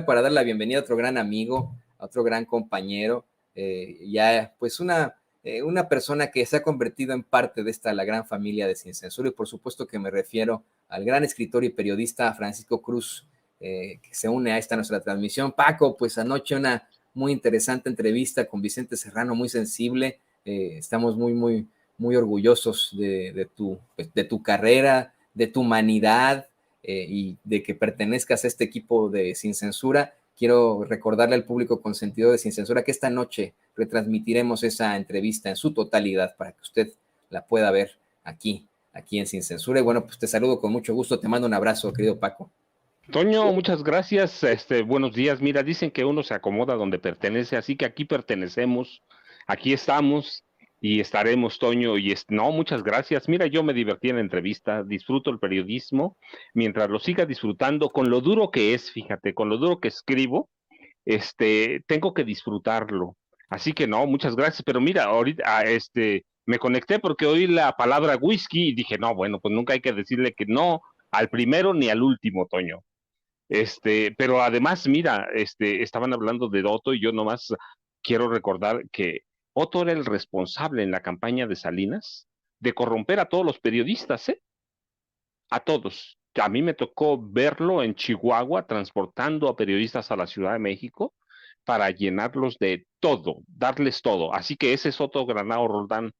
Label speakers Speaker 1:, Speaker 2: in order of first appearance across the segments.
Speaker 1: para dar la bienvenida a otro gran amigo, a otro gran compañero, ya pues una persona que se ha convertido en parte de la gran familia de Sin Censura, y por supuesto que me refiero al gran escritor y periodista Francisco Cruz, que se une a esta nuestra transmisión. Paco, pues anoche una muy interesante entrevista con Vicente Serrano, muy sensible. Estamos muy orgullosos de tu carrera, de tu humanidad, y de que pertenezcas a este equipo de Sin Censura. Quiero recordarle al público consentido de Sin Censura que esta noche retransmitiremos esa entrevista en su totalidad para que usted la pueda ver aquí en Sin Censura. Y bueno, pues te saludo con mucho gusto, te mando un abrazo, querido Paco.
Speaker 2: Toño, muchas gracias. Buenos días. Mira, dicen que uno se acomoda donde pertenece, así que aquí pertenecemos, aquí estamos y estaremos, Toño. No, muchas gracias. Mira, yo me divertí en la entrevista, disfruto el periodismo, mientras lo siga disfrutando, con lo duro que es, fíjate, con lo duro que escribo, tengo que disfrutarlo. Así que no, muchas gracias. Pero mira, ahorita, me conecté porque oí la palabra whisky y dije, no, bueno, pues nunca hay que decirle que no al primero ni al último, Toño. Pero además, mira, estaban hablando de Otto y yo nomás quiero recordar que Otto era el responsable en la campaña de Salinas de corromper a todos los periodistas, ¿eh? A todos. A mí me tocó verlo en Chihuahua transportando a periodistas a la Ciudad de México para llenarlos de todo, darles todo. Así que ese es Otto Granado Roldán,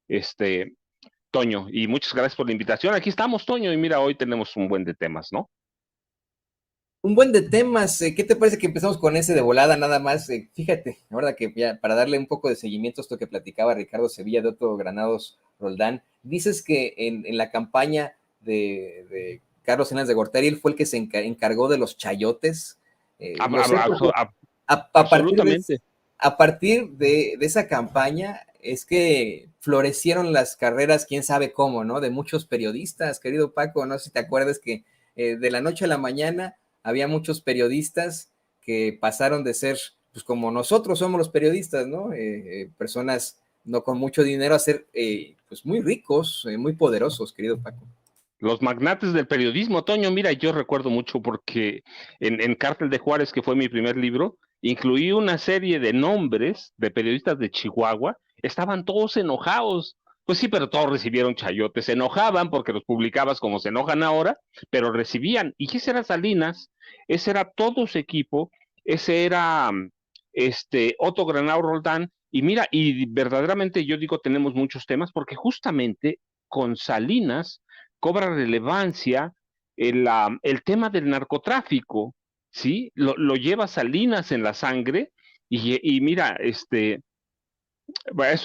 Speaker 2: este, Toño, y muchas gracias por la invitación. Aquí estamos, Toño, y mira, hoy tenemos un buen de temas, ¿no?
Speaker 1: Un buen de temas. ¿Qué te parece que empezamos con ese de volada nada más? Fíjate, ahora que ya, para darle un poco de seguimiento a esto que platicaba Ricardo Sevilla de Otto Granados Roldán, dices que en la campaña de Carlos Salinas de Gortari, él fue el que se encargó de los chayotes. Lo sé porque a partir
Speaker 2: Absolutamente.
Speaker 1: a partir de esa campaña es que florecieron las carreras, quién sabe cómo, ¿no? De muchos periodistas, querido Paco, no sé si te acuerdas que de la noche a la mañana había muchos periodistas que pasaron de ser, pues como nosotros somos los periodistas, ¿no? Personas no con mucho dinero a ser, pues muy ricos, muy poderosos, querido Paco.
Speaker 2: Los magnates del periodismo, Toño, mira, yo recuerdo mucho porque en Cártel de Juárez, que fue mi primer libro, incluí una serie de nombres de periodistas de Chihuahua, estaban todos enojados. Pues sí, pero todos recibieron chayotes, se enojaban porque los publicabas como se enojan ahora, pero recibían. Y ese era Salinas, ese era todo su equipo, ese era Otto Granado Roldán. Y mira, y verdaderamente yo digo, tenemos muchos temas porque justamente con Salinas cobra relevancia el tema del narcotráfico, ¿sí? Lo lleva Salinas en la sangre y mira, es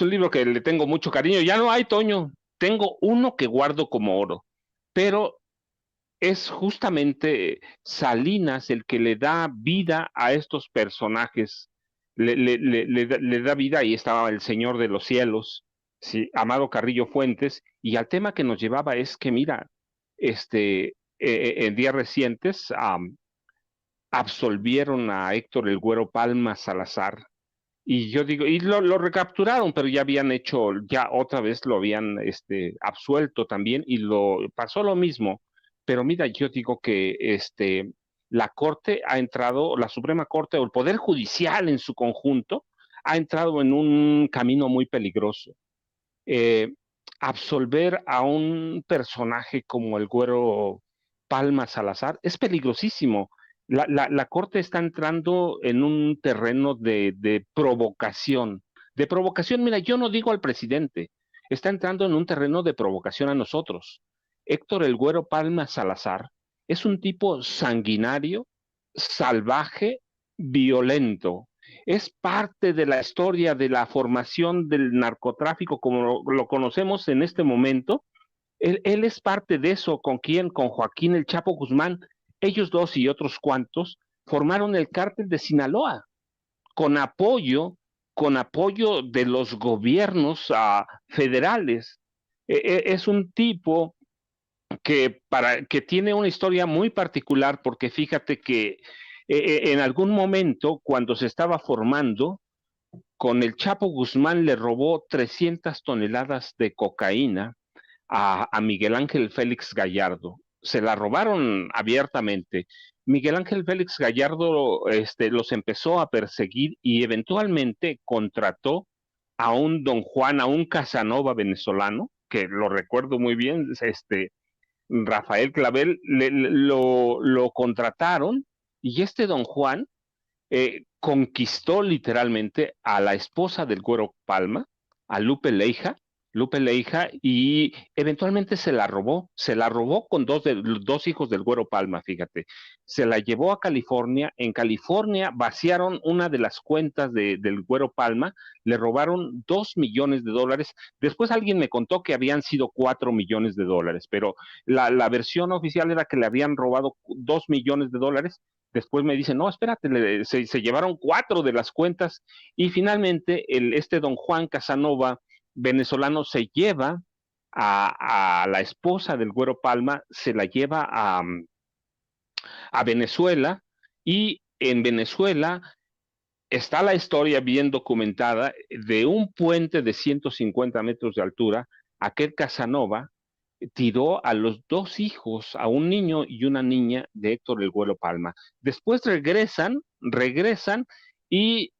Speaker 2: un libro que le tengo mucho cariño. Ya no hay, Toño, tengo uno que guardo como oro, pero es justamente Salinas el que le da vida a estos personajes, le da vida, y estaba el Señor de los Cielos, ¿sí? Amado Carrillo Fuentes, y al tema que nos llevaba es que, mira, en días recientes absolvieron a Héctor el Güero Palma Salazar, y yo digo, y lo recapturaron, pero ya habían hecho, ya otra vez lo habían absuelto también, y lo pasó lo mismo. Pero mira, yo digo que la Corte ha entrado, la Suprema Corte o el Poder Judicial en su conjunto, ha entrado en un camino muy peligroso. Eh, Absolver a un personaje como el Güero Palma Salazar es peligrosísimo. La Corte está entrando en un terreno de provocación. De provocación, mira, yo no digo al presidente, está entrando en un terreno de provocación a nosotros. Héctor el Güero Palma Salazar es un tipo sanguinario, salvaje, violento. Es parte de la historia de la formación del narcotráfico como lo conocemos en este momento. Él es parte de eso. ¿Con quién? Con Joaquín el Chapo Guzmán. Ellos dos y otros cuantos formaron el cártel de Sinaloa con apoyo, con apoyo de los gobiernos federales. Es un tipo que tiene una historia muy particular, porque fíjate que en algún momento, cuando se estaba formando, con el Chapo Guzmán le robó 300 toneladas de cocaína a Miguel Ángel Félix Gallardo. se la robaron abiertamente. Miguel Ángel Félix Gallardo los empezó a perseguir y eventualmente contrató a un don Juan, a un Casanova venezolano, que lo recuerdo muy bien, Rafael Clavel, lo contrataron y este don Juan conquistó literalmente a la esposa del Güero Palma, a Lupe Leija, y eventualmente se la robó con dos hijos del Güero Palma, fíjate. Se la llevó a California, en California vaciaron una de las cuentas del Güero Palma, le robaron $2 millones. Después alguien me contó que habían sido $4 millones, pero la versión oficial era que le habían robado $2 millones. Después me dicen, no, espérate, se llevaron 4 de las cuentas y finalmente este don Juan Casanova venezolano se lleva a la esposa del Güero Palma, se la lleva a Venezuela y en Venezuela está la historia bien documentada de un puente de 150 metros de altura. Aquel Casanova tiró a los dos hijos, a un niño y una niña de Héctor el Güero Palma. Después regresan y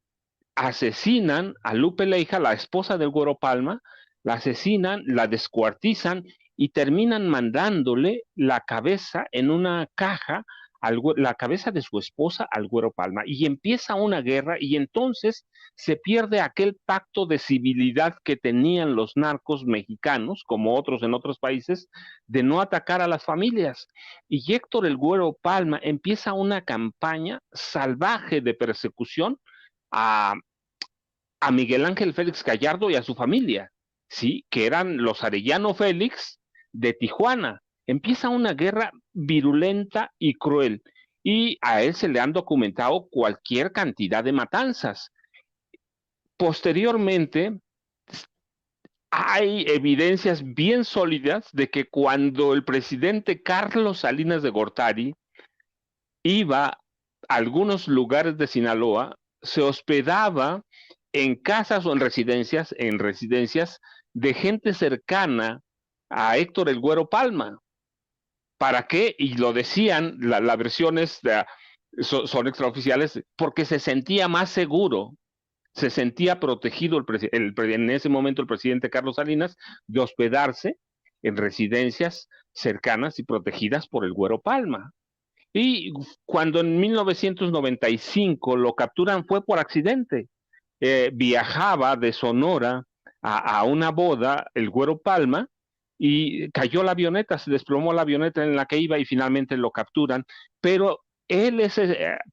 Speaker 2: asesinan a Lupe Leija, la esposa del Güero Palma, la asesinan, la descuartizan y terminan mandándole la cabeza en una caja, la cabeza de su esposa al Güero Palma. Y empieza una guerra y entonces se pierde aquel pacto de civilidad que tenían los narcos mexicanos, como otros en otros países, de no atacar a las familias. Y Héctor el Güero Palma empieza una campaña salvaje de persecución a, a Miguel Ángel Félix Gallardo y a su familia, ¿sí? Que eran los Arellano Félix de Tijuana. Empieza una guerra virulenta y cruel, y a él se le han documentado cualquier cantidad de matanzas. Posteriormente, hay evidencias bien sólidas de que cuando el presidente Carlos Salinas de Gortari iba a algunos lugares de Sinaloa, se hospedaba en casas o en residencias de gente cercana a Héctor el Güero Palma. ¿Para qué? Y lo decían, la versiones son extraoficiales, porque se sentía más seguro, se sentía protegido en ese momento el presidente Carlos Salinas de hospedarse en residencias cercanas y protegidas por el Güero Palma. Y cuando en 1995 lo capturan fue por accidente. Viajaba de Sonora a una boda, el Güero Palma, y cayó la avioneta, se desplomó la avioneta en la que iba y finalmente lo capturan. Pero él es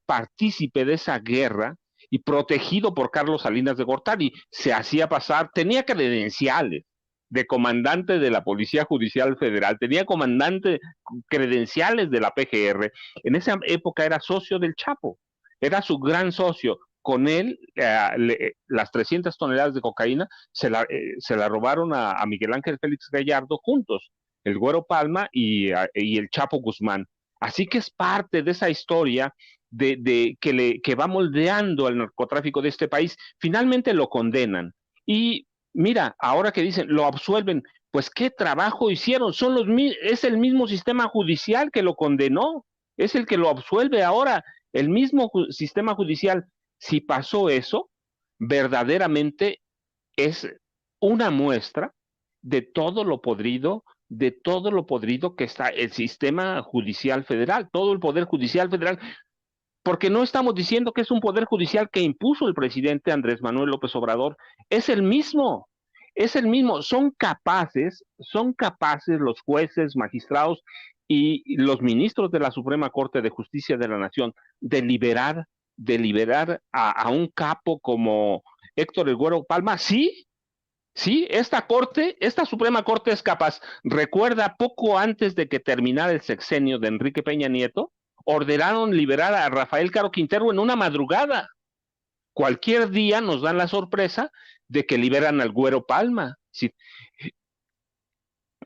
Speaker 2: partícipe de esa guerra y protegido por Carlos Salinas de Gortari. Se hacía pasar, tenía credenciales de comandante de la Policía Judicial Federal, tenía comandante credenciales de la PGR. En esa época era socio del Chapo, era su gran socio. Con él, las 300 toneladas de cocaína se la robaron a Miguel Ángel Félix Gallardo juntos, el Güero Palma y el Chapo Guzmán. Así que es parte de esa historia que va moldeando al narcotráfico de este país. Finalmente lo condenan. Y mira, ahora que dicen, lo absuelven, pues qué trabajo hicieron, es el mismo sistema judicial que lo condenó, es el que lo absuelve ahora, el mismo sistema judicial. Si pasó eso, verdaderamente es una muestra de todo lo podrido que está el sistema judicial federal, todo el poder judicial federal, porque no estamos diciendo que es un poder judicial que impuso el presidente Andrés Manuel López Obrador, es el mismo, son capaces los jueces, magistrados y los ministros de la Suprema Corte de Justicia de la Nación de liberar a un capo como Héctor El Güero Palma. Sí, sí, esta Suprema Corte es capaz. Recuerda, poco antes de que terminara el sexenio de Enrique Peña Nieto, ordenaron liberar a Rafael Caro Quintero en una madrugada. Cualquier día nos dan la sorpresa de que liberan al Güero Palma. Sí,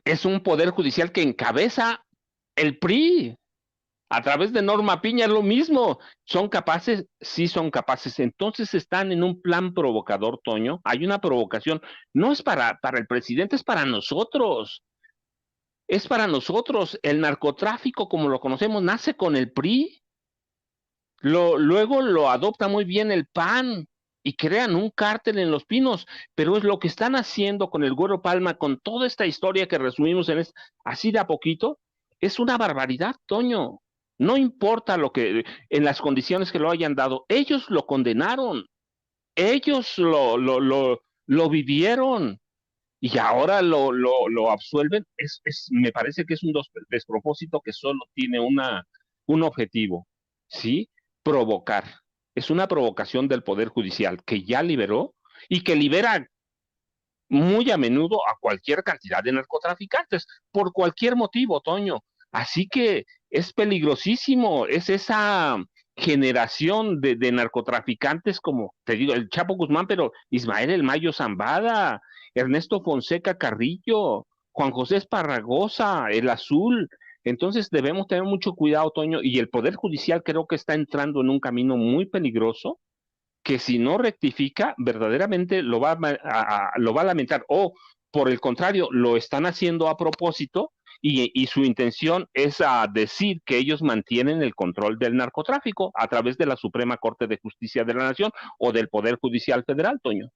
Speaker 2: es un poder judicial que encabeza el PRI. A través de Norma Piña es lo mismo. ¿Son capaces? Sí son capaces. Entonces están en un plan provocador, Toño. Hay una provocación. No es para el presidente, es para nosotros. es para nosotros. El narcotráfico, como lo conocemos, nace con el PRI, luego lo adopta muy bien el PAN y crean un cártel en Los Pinos, pero es lo que están haciendo con el Güero Palma, con toda esta historia que resumimos así de a poquito, es una barbaridad, Toño. No importa lo que, en las condiciones que lo hayan dado, ellos lo condenaron, ellos lo vivieron y ahora lo absuelven. Me parece que es un despropósito que solo tiene un objetivo, ¿sí? Provocar. Es una provocación del Poder Judicial que ya liberó y que libera muy a menudo a cualquier cantidad de narcotraficantes, por cualquier motivo, Toño. Así que es peligrosísimo, es esa generación de narcotraficantes como, te digo, el Chapo Guzmán, pero Ismael El Mayo Zambada, Ernesto Fonseca Carrillo, Juan José Esparragosa, El Azul. Entonces debemos tener mucho cuidado, Toño, y el Poder Judicial creo que está entrando en un camino muy peligroso que si no rectifica, verdaderamente lo va a lamentar, o por el contrario, lo están haciendo a propósito y su intención es decir que ellos mantienen el control del narcotráfico a través de la Suprema Corte de Justicia de la Nación o del Poder Judicial Federal, Toño.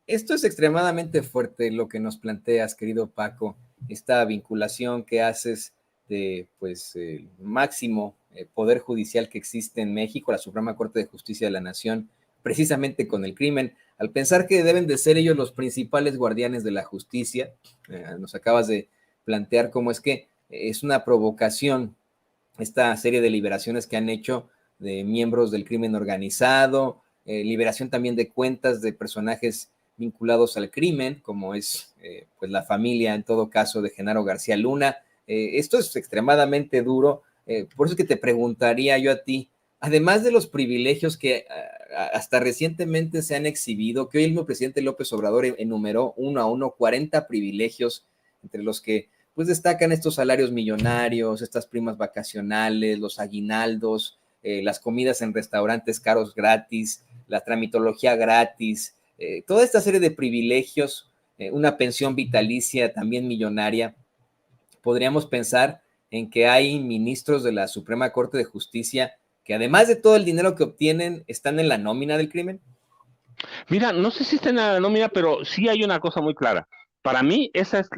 Speaker 1: Esto es extremadamente fuerte lo que nos planteas, querido Paco, esta vinculación que haces de pues el máximo poder judicial que existe en México, la Suprema Corte de Justicia de la Nación, precisamente con el crimen, al pensar que deben de ser ellos los principales guardianes de la justicia. Nos acabas de plantear cómo es que es una provocación esta serie de liberaciones que han hecho de miembros del crimen organizado, liberación también de cuentas de personajes vinculados al crimen, como es pues la familia, en todo caso, de Genaro García Luna. Esto es extremadamente duro, por eso es que te preguntaría yo a ti, además de los privilegios que hasta recientemente se han exhibido, que hoy el mismo presidente López Obrador enumeró uno a uno 40 privilegios, entre los que pues destacan estos salarios millonarios, estas primas vacacionales, los aguinaldos, las comidas en restaurantes caros gratis, la tramitología gratis, toda esta serie de privilegios, una pensión vitalicia también millonaria. Podríamos pensar en que hay ministros de la Suprema Corte de Justicia que además de todo el dinero que obtienen, están en la nómina del crimen.
Speaker 2: Mira, no sé si está en la nómina, pero sí hay una cosa muy clara. Para mí,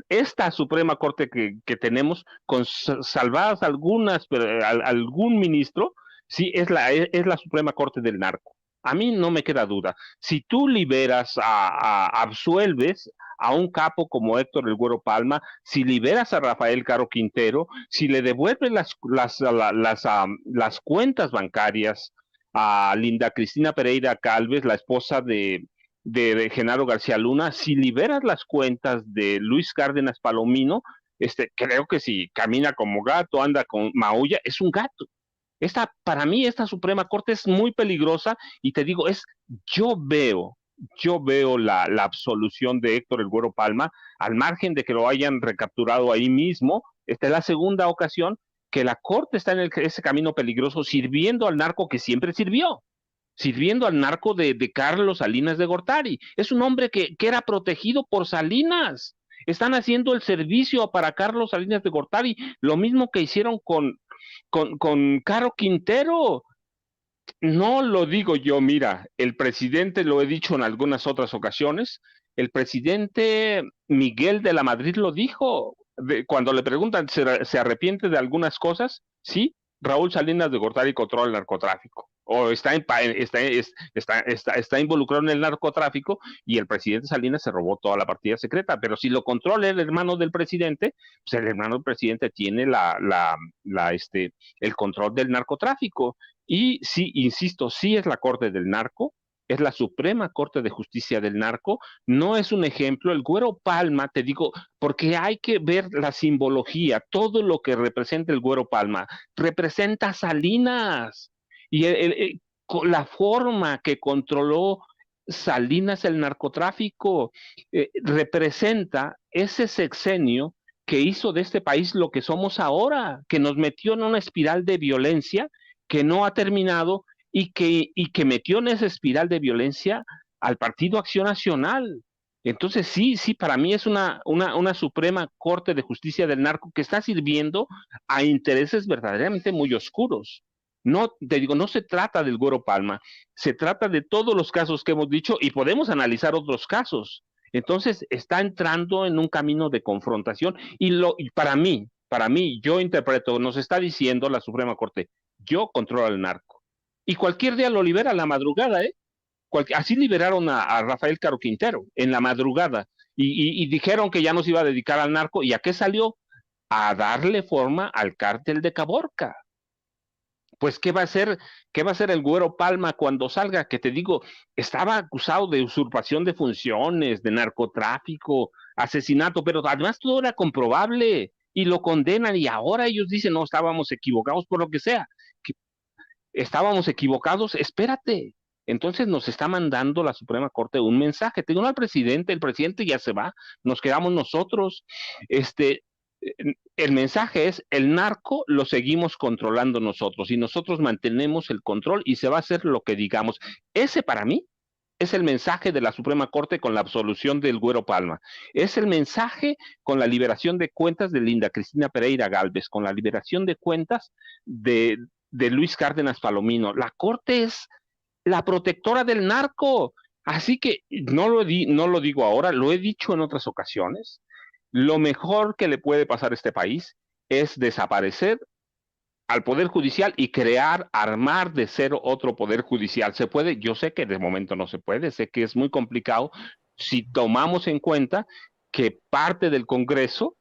Speaker 2: esta Suprema Corte que tenemos, con salvadas algunas, pero algún ministro, sí es la Suprema Corte del narco. A mí no me queda duda. Si tú liberas, absuelves a un capo como Héctor El Güero Palma, si liberas a Rafael Caro Quintero, si le devuelves las cuentas bancarias a Linda Cristina Pereira Calves, la esposa de Genaro García Luna, si liberas las cuentas de Luis Cárdenas Palomino, creo que si camina como gato, anda con maulla, es un gato. Para mí, esta Suprema Corte es muy peligrosa y te digo, yo veo, yo veo la absolución de Héctor El Güero Palma, al margen de que lo hayan recapturado ahí mismo. Esta es la segunda ocasión que la Corte está en ese camino peligroso, sirviendo al narco que siempre sirviendo al narco de Carlos Salinas de Gortari. Es un hombre que era protegido por Salinas. Están haciendo el servicio para Carlos Salinas de Gortari, lo mismo que hicieron con Caro Quintero. No lo digo yo, mira, el presidente, lo he dicho en algunas otras ocasiones, el presidente Miguel de la Madrid lo dijo, cuando le preguntan, ¿se arrepiente de algunas cosas? Sí, Raúl Salinas de Gortari controla el narcotráfico, o está involucrado en el narcotráfico, y el presidente Salinas se robó toda la partida secreta, pero si lo controla el hermano del presidente, pues el hermano del presidente tiene el control del narcotráfico. Y sí, insisto, sí es la Corte del Narco, es la Suprema Corte de Justicia del Narco, no es un ejemplo. El Güero Palma, te digo, porque hay que ver la simbología, todo lo que representa el Güero Palma, representa a Salinas y la forma que controló Salinas el narcotráfico, representa ese sexenio que hizo de este país lo que somos ahora, que nos metió en una espiral de violencia que no ha terminado y que metió en esa espiral de violencia al Partido Acción Nacional. Entonces, sí, sí, para mí es una Suprema Corte de Justicia del Narco que está sirviendo a intereses verdaderamente muy oscuros. No, te digo, no se trata del Güero Palma, se trata de todos los casos que hemos dicho y podemos analizar otros casos. Entonces, está entrando en un camino de confrontación y para mí, yo interpreto, nos está diciendo la Suprema Corte, yo controlo al narco. Y cualquier día lo libera a la madrugada, ¿eh? Así liberaron a Rafael Caro Quintero en la madrugada y dijeron que ya no se iba a dedicar al narco. ¿Y a qué salió? A darle forma al cártel de Caborca. Pues, ¿qué va a hacer el Güero Palma cuando salga? Que te digo, estaba acusado de usurpación de funciones, de narcotráfico, asesinato, pero además todo era comprobable y lo condenan y ahora ellos dicen, no, estábamos equivocados por lo que sea. Que estábamos equivocados, espérate. Entonces nos está mandando la Suprema Corte un mensaje. Te digo, no al presidente, el presidente ya se va, nos quedamos nosotros. Este, el mensaje es, el narco lo seguimos controlando nosotros y nosotros mantenemos el control y se va a hacer lo que digamos. Ese para mí es el mensaje de la Suprema Corte con la absolución del Güero Palma. Es el mensaje con la liberación de cuentas de Linda Cristina Pereira Gálvez, con la liberación de cuentas de Luis Cárdenas Palomino. La Corte es la protectora del narco. Así que no lo digo ahora, lo he dicho en otras ocasiones. Lo mejor que le puede pasar a este país es desaparecer al Poder Judicial y crear, armar de cero otro Poder Judicial. ¿Se puede? Yo sé que de momento no se puede, sé que es muy complicado si tomamos en cuenta que parte del Congreso,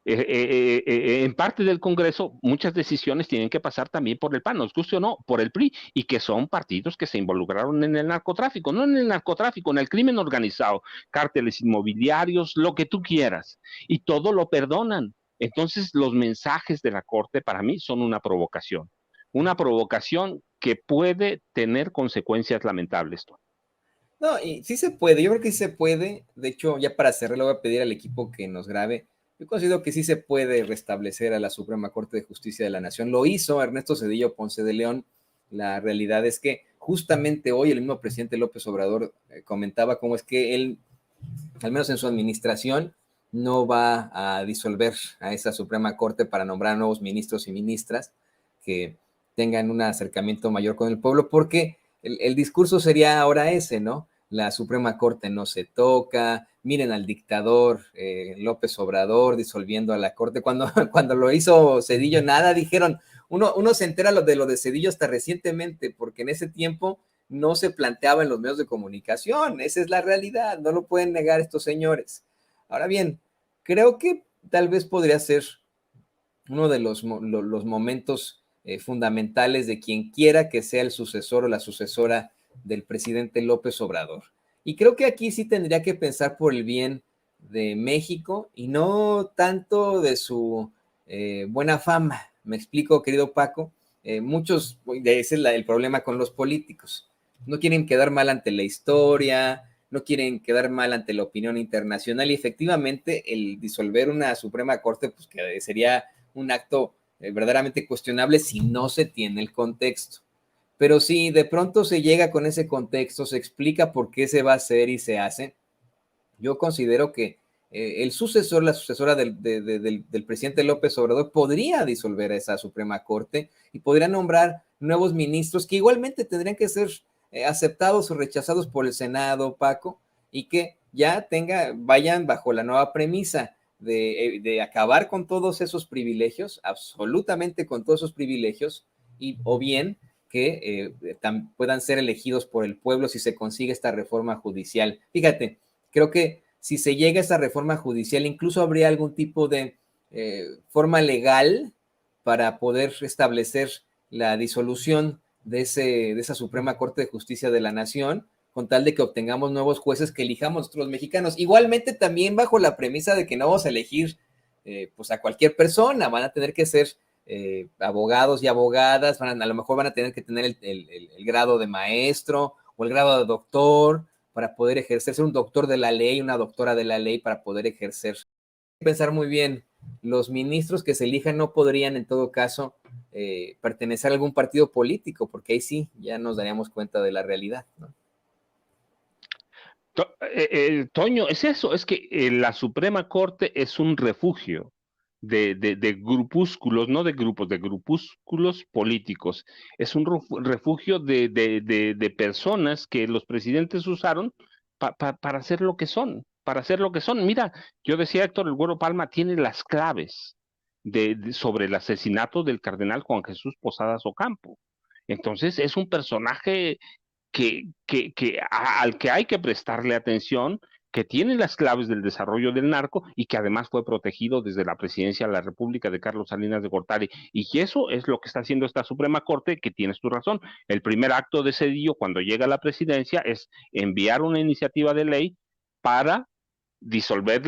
Speaker 2: en parte del Congreso, muchas decisiones tienen que pasar también por el PAN, nos guste o no, por el PRI, y que son partidos que se involucraron en el narcotráfico, no en el narcotráfico, en el crimen organizado, cárteles inmobiliarios, lo que tú quieras, y todo lo perdonan. Entonces, los mensajes de la Corte para mí son una provocación que puede tener consecuencias lamentables.
Speaker 1: No, y sí se puede, yo creo que sí se puede. De hecho, ya para cerrar, le voy a pedir al equipo que nos grabe. Yo considero que sí se puede restablecer a la Suprema Corte de Justicia de la Nación. Lo hizo Ernesto Zedillo Ponce de León. La realidad es que justamente hoy el mismo presidente López Obrador comentaba cómo es que él, al menos en su administración, no va a disolver a esa Suprema Corte para nombrar nuevos ministros y ministras que tengan un acercamiento mayor con el pueblo, porque el discurso sería ahora ese, ¿no? La Suprema Corte no se toca, miren al dictador López Obrador disolviendo a la Corte. Cuando lo hizo Zedillo, nada, dijeron, uno se entera de lo de Zedillo hasta recientemente, porque en ese tiempo no se planteaba en los medios de comunicación, esa es la realidad, no lo pueden negar estos señores. Ahora bien, creo que tal vez podría ser uno de los momentos fundamentales de quien quiera que sea el sucesor o la sucesora del presidente López Obrador. Y creo que aquí sí tendría que pensar por el bien de México y no tanto de su buena fama. Me explico, querido Paco. Muchos, ese es el problema con los políticos. No quieren quedar mal ante la historia, no quieren quedar mal ante la opinión internacional y efectivamente el disolver una Suprema Corte, pues que sería un acto verdaderamente cuestionable si no se tiene el contexto. Pero si de pronto se llega con ese contexto, se explica por qué se va a hacer y se hace, yo considero que el sucesor, la sucesora del presidente López Obrador podría disolver a esa Suprema Corte y podría nombrar nuevos ministros que igualmente tendrían que ser aceptados o rechazados por el Senado, Paco, y que ya vayan bajo la nueva premisa de acabar con todos esos privilegios, absolutamente con todos esos privilegios, o bien que puedan ser elegidos por el pueblo si se consigue esta reforma judicial. Fíjate, creo que si se llega a esa reforma judicial, incluso habría algún tipo de forma legal para poder establecer la disolución de esa Suprema Corte de Justicia de la Nación, con tal de que obtengamos nuevos jueces que elijamos nosotros los mexicanos. Igualmente también bajo la premisa de que no vamos a elegir pues a cualquier persona, van a tener que ser abogados y abogadas, a lo mejor van a tener que tener el grado de maestro o el grado de doctor para poder ejercer, ser un doctor de la ley, una doctora de la ley para poder ejercer. Hay que pensar muy bien, los ministros que se elijan no podrían en todo caso pertenecer a algún partido político, porque ahí sí ya nos daríamos cuenta de la realidad, ¿no?
Speaker 2: Toño, es eso, es que la Suprema Corte es un refugio de grupúsculos, no de grupos, de grupúsculos políticos. Es un refugio de personas que los presidentes usaron para hacer lo que son, para hacer lo que son. Mira, yo decía, Héctor, el Güero Palma tiene las claves sobre el asesinato del cardenal Juan Jesús Posadas Ocampo. Entonces, es un personaje al que hay que prestarle atención, que tiene las claves del desarrollo del narco y que además fue protegido desde la presidencia de la República de Carlos Salinas de Gortari. Y eso es lo que está haciendo esta Suprema Corte, que tienes tu razón. El primer acto de Cedillo cuando llega a la presidencia es enviar una iniciativa de ley para disolver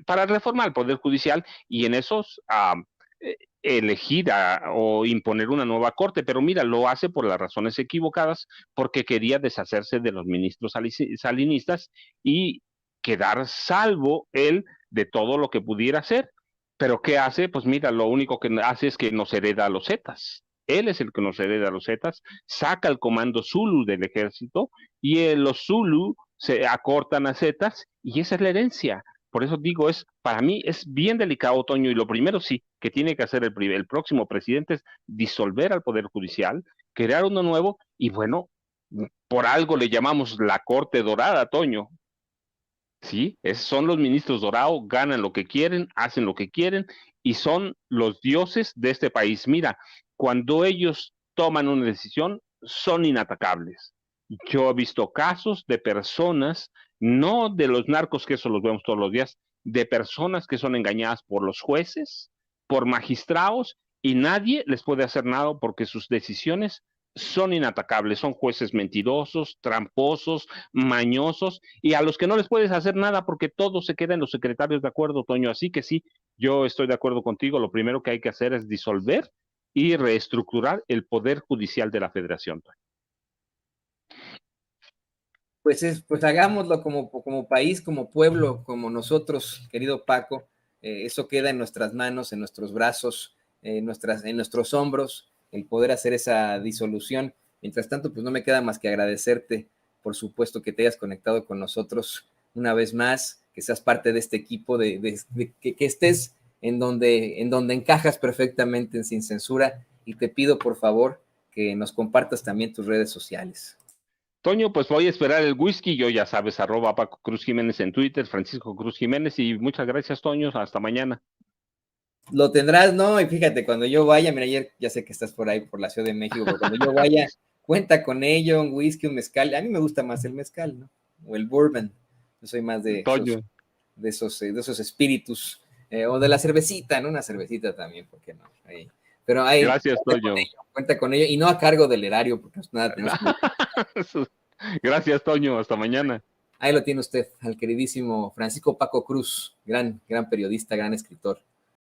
Speaker 2: para reformar el Poder Judicial y en esos elegir o imponer una nueva corte, pero mira, lo hace por las razones equivocadas, porque quería deshacerse de los ministros salinistas y quedar salvo él de todo lo que pudiera hacer. Pero ¿qué hace? Pues mira, lo único que hace es que nos hereda a los Zetas. Él es el que nos hereda a los Zetas, saca el comando Zulu del ejército y los Zulu se acortan a Zetas y esa es la herencia. Por eso digo, para mí es bien delicado, Toño, y lo primero sí que tiene que hacer el próximo presidente es disolver al Poder Judicial, crear uno nuevo, y bueno, por algo le llamamos la Corte Dorada, Toño. Sí, son los ministros dorados, ganan lo que quieren, hacen lo que quieren, y son los dioses de este país. Mira, cuando ellos toman una decisión, son inatacables. Yo he visto casos de personas, no de los narcos, que eso los vemos todos los días, de personas que son engañadas por los jueces, por magistrados, y nadie les puede hacer nada porque sus decisiones son inatacables, son jueces mentirosos, tramposos, mañosos, y a los que no les puedes hacer nada porque todo se queda en los secretarios de acuerdo, Toño. Así que sí, yo estoy de acuerdo contigo, lo primero que hay que hacer es disolver y reestructurar el Poder Judicial de la Federación, Toño.
Speaker 1: Pues hagámoslo como país, como pueblo, como nosotros, querido Paco. Eso queda en nuestras manos, en nuestros brazos, en nuestros hombros, el poder hacer esa disolución. Mientras tanto, pues no me queda más que agradecerte, por supuesto, que te hayas conectado con nosotros una vez más, que seas parte de este equipo, que estés en donde encajas perfectamente en Sin Censura, y te pido, por favor, que nos compartas también tus redes sociales.
Speaker 2: Toño, pues voy a esperar el whisky, yo ya sabes, @ Paco Cruz Jiménez en Twitter, Francisco Cruz Jiménez, y muchas gracias, Toño, hasta mañana.
Speaker 1: Lo tendrás, ¿no? Y fíjate, cuando yo vaya, mira, ayer ya sé que estás por ahí, por la Ciudad de México, pero cuando yo vaya, cuenta con ello, un whisky, un mezcal. A mí me gusta más el mezcal, ¿no? O el bourbon. Yo soy más de esos espíritus. O de la cervecita, ¿no? Una cervecita también, ¿por qué no? Ahí. Pero ahí,
Speaker 2: gracias, Toño.
Speaker 1: Cuenta con ello, y no a cargo del erario, porque nada tenemos que...
Speaker 2: Gracias, Toño, hasta mañana.
Speaker 1: Ahí lo tiene usted, al queridísimo Francisco Paco Cruz, gran periodista, gran escritor.